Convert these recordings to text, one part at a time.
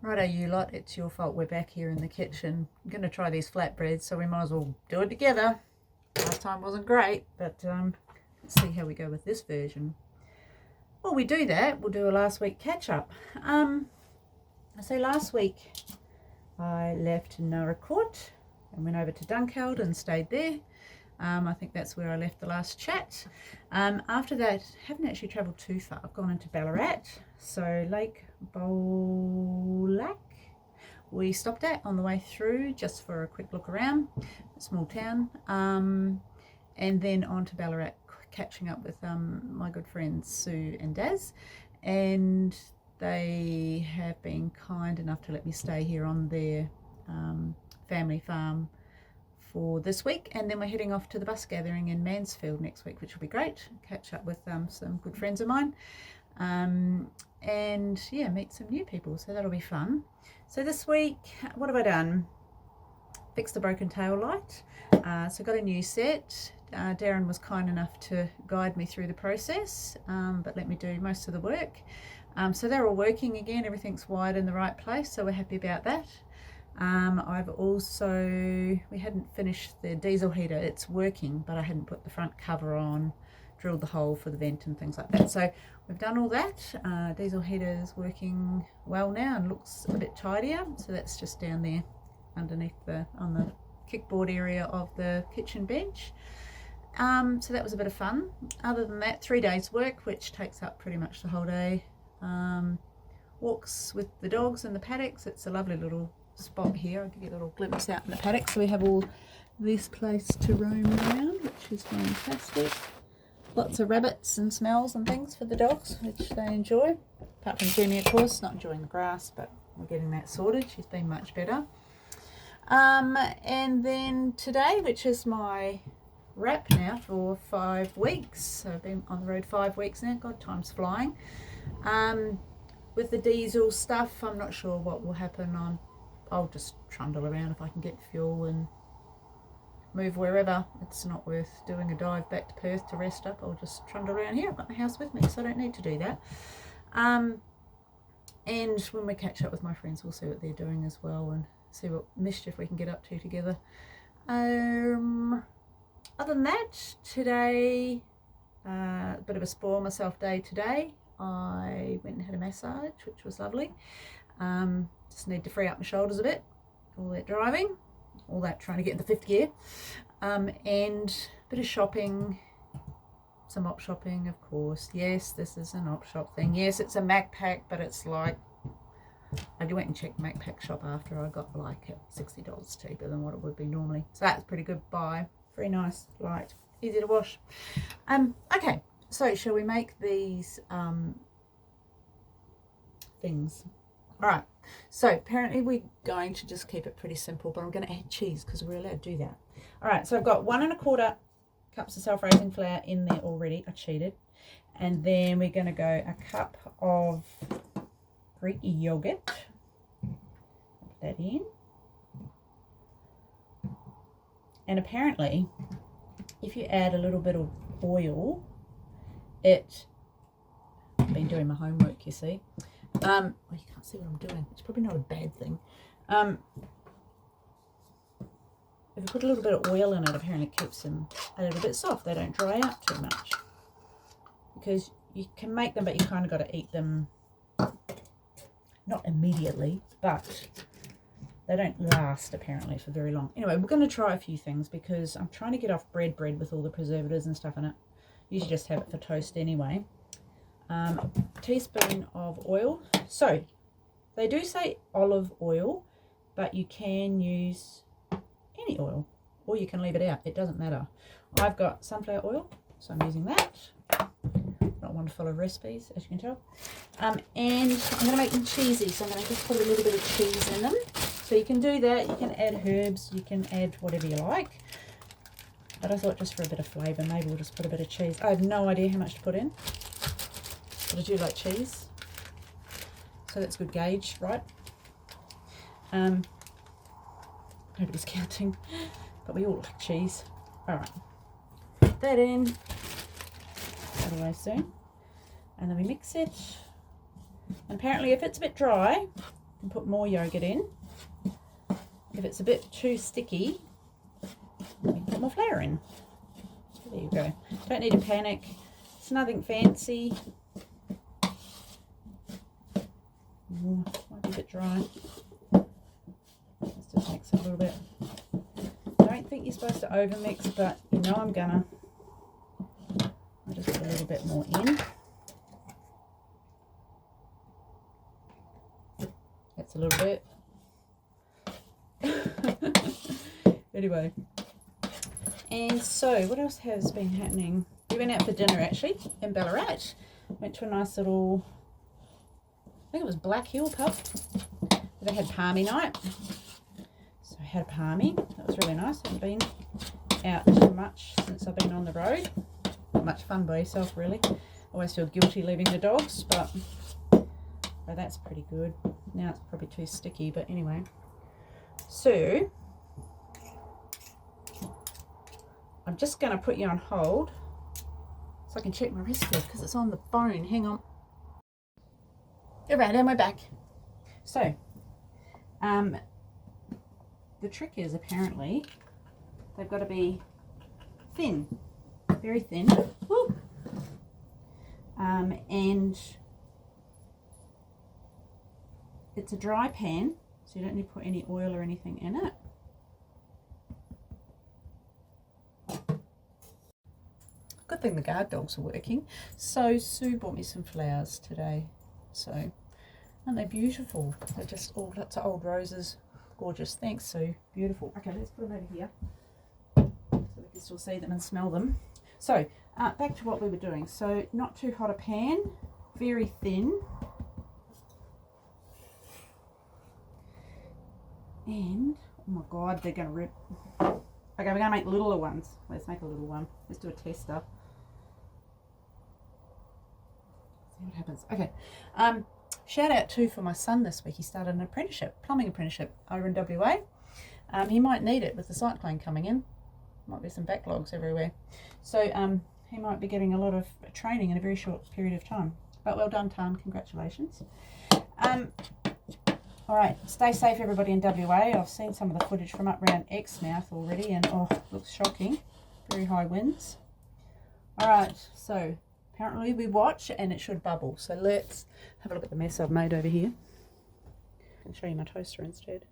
Righto, you lot, it's your fault. We're back here in the kitchen. I'm going to try these flatbreads, so we might as well do it together. Last time wasn't great, but let's see how we go with this version. While we do that, we'll do a last week catch up. So last week I left Naracoorte and went over to Dunkeld and stayed there. I think that's where I left the last chat. After that, haven't actually travelled too far. I've gone into Ballarat, so Lake Bolac we stopped at on the way through just for a quick look around, a small town, and then on to Ballarat, catching up with my good friends Sue and Daz, and they have been kind enough to let me stay here on their family farm for this week, and then we're heading off to the bus gathering in Mansfield next week, which will be great. Catch up with some good friends of mine, and yeah, meet some new people, so that'll be fun. So this week, what have I done? Fixed the broken tail light, so got a new set. Darren was kind enough to guide me through the process, but let me do most of the work. So they're all working again, everything's wired in the right place, so we're happy about that. I've also, we hadn't finished the diesel heater, it's working, but I hadn't put the front cover on, drilled the hole for the vent and things like that. So we've done all that. Diesel heater is working well now and looks a bit tidier. So that's just down there underneath on the kickboard area of the kitchen bench. So that was a bit of fun. Other than that, 3 days work, which takes up pretty much the whole day. Walks with the dogs in the paddocks. It's a lovely little spot here. I'll give you a little glimpse out in the paddock. So we have all this place to roam around, which is fantastic. Lots of rabbits and smells and things for the dogs, which they enjoy. Apart from Jenny, of course, not enjoying the grass, but we're getting that sorted. She's been much better. And then today, which is my wrap now for 5 weeks. So I've been on the road 5 weeks now. God, time's flying. With the diesel stuff, I'm not sure what will happen on. I'll just trundle around if I can get fuel and move wherever. It's not worth doing a dive back to Perth to rest up. I'll just trundle around here. I've got my house with me, so I don't need to do that. And when we catch up with my friends, we'll see what they're doing as well and see what mischief we can get up to together. Other than that, today, a bit of a spoil myself day today. I went and had a massage, which was lovely. Just need to free up my shoulders a bit. All that driving, all that trying to get into 5th gear, and a bit of shopping, some op shopping, of course. Yes, this is an op shop thing. Yes, it's a Macpac, but it's like, I went and checked Macpac shop after. I got like $60 cheaper than what it would be normally. So that's pretty good buy. Very nice, light, easy to wash. Okay, so shall we make these things? All right, so apparently we're going to just keep it pretty simple, but I'm going to add cheese because we're allowed to do that. All right, so I've got 1 1/4 cups of self-raising flour in there already. I cheated. And then we're going to go a cup of Greek yogurt. Put that in. And apparently, if you add a little bit of oil, I've been doing my homework, you see. Well, you can't see what I'm doing. It's probably not a bad thing. If you put a little bit of oil in it, apparently it keeps them a little bit soft. They don't dry out too much. Because you can make them, but you kind of got to eat them, not immediately, but they don't last apparently for very long. Anyway, we're going to try a few things because I'm trying to get off bread with all the preservatives and stuff in it. Usually just have it for toast anyway. A teaspoon of oil. So they do say olive oil, but you can use any oil or you can leave it out. It doesn't matter. I've got sunflower oil, so I'm using that. Not one full of recipes, as you can tell. And I'm going to make them cheesy, so I'm going to just put a little bit of cheese in them. So you can do that. You can add herbs. You can add whatever you like. But I thought just for a bit of flavour, maybe we'll just put a bit of cheese. I have no idea how much to put in. But I do like cheese. So that's good gauge, right? Nobody's counting, but we all like cheese. All right, put that in. That away soon. And then we mix it. And apparently if it's a bit dry, can put more yogurt in. If it's a bit too sticky, we can put more flour in. So there you go. Don't need to panic. It's nothing fancy. Might be a bit dry. Let's just mix it a little bit. I don't think you're supposed to over mix, but you know I'm gonna. I'll just put a little bit more in. That's a little bit. Anyway, and so what else has been happening? We went out for dinner actually in Ballarat. Went to a nice little, I think it was Black Hill pub. They had palmy night, so I had a palmy. That was really nice. I haven't been out too much since I've been on the road. Not much fun by yourself really. Always feel guilty leaving the dogs, but that's pretty good. Now it's probably too sticky, but anyway. So I'm just going to put you on hold so I can check my recipe because it's on the phone. Hang on. Alright, and we're back. So, the trick is apparently they've got to be thin, very thin. Woo. And it's a dry pan, so you don't need to put any oil or anything in it. Good thing the guard dogs are working. So Sue bought me some flowers today. So, aren't they beautiful? They're just all lots of old roses. Gorgeous. Thanks, Sue. Beautiful. Okay, let's put them over here so we can still see them and smell them. So, back to what we were doing. So, not too hot a pan, very thin. And, oh my God, they're going to rip. Okay, we're going to make littler ones. Let's make a little one. Let's do a tester. See what happens. Okay. Shout out too for my son this week. He started an apprenticeship, plumbing apprenticeship over in WA. He might need it with the cyclone coming in. Might be some backlogs everywhere. So he might be getting a lot of training in a very short period of time. But well done, Tan. Congratulations. All right, stay safe, everybody in WA. I've seen some of the footage from up around Exmouth already, and oh, it looks shocking. Very high winds. All right, so apparently we watch, and it should bubble. So let's have a look at the mess I've made over here. I'll show you my toaster instead.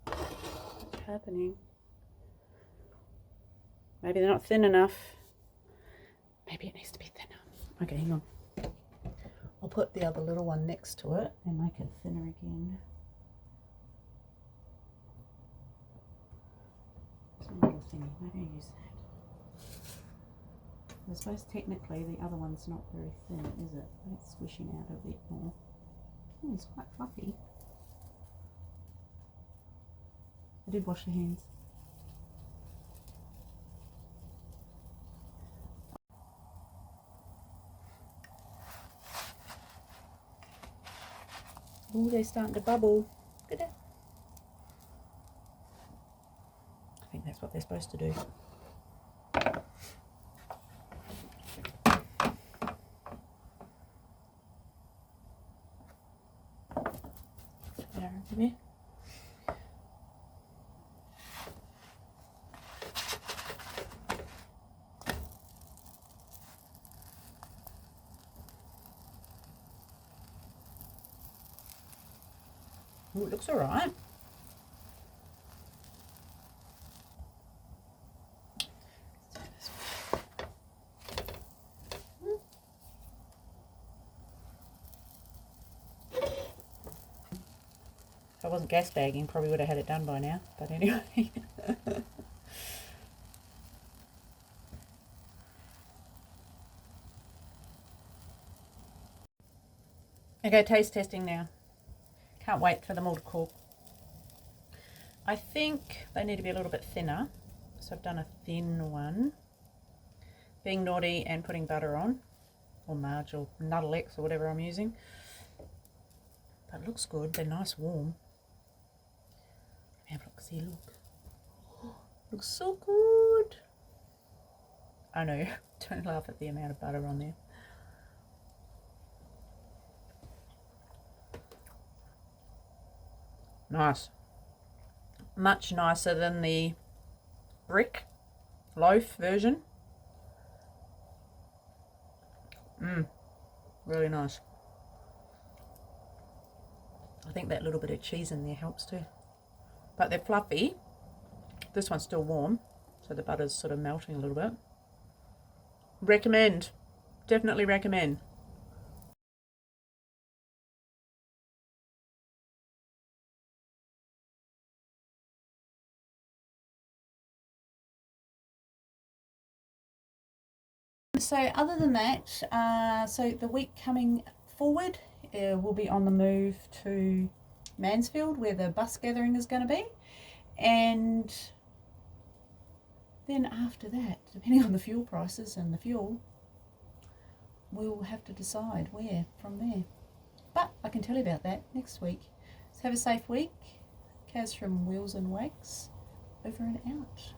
What's happening? Maybe they're not thin enough. Maybe it needs to be thinner. Okay, hang on. I'll put the other little one next to it and make it thinner again. It's a little thingy. Maybe I'll use that. I suppose technically the other one's not very thin, is it? But it's squishing out a bit more. Oh, it's quite fluffy. I did wash the hands. Oh, they're starting to bubble. Look at that. I think that's what they're supposed to do. There. Oh, it looks all right. If I wasn't gas bagging, probably would have had it done by now. But anyway. Okay, taste testing now. Can't wait for them all to cook. I think they need to be a little bit thinner. So I've done a thin one. Being naughty and putting butter on. Or Marge or Nuttall-X or whatever I'm using. But it looks good. They're nice warm. Have a look, see, look. Oh, looks so good. I know, don't laugh at the amount of butter on there. Nice. Much nicer than the brick loaf version. Really nice. I think that little bit of cheese in there helps too. But they're fluffy. This one's still warm, so the butter's sort of melting a little bit. Recommend. Definitely recommend. So other than that, so the week coming forward, we'll be on the move to Mansfield, where the bus gathering is going to be, and then after that, depending on the fuel prices and the fuel, we'll have to decide where from there. But I can tell you about that next week. So have a safe week. Kaz from Wheels and Wags, over and out.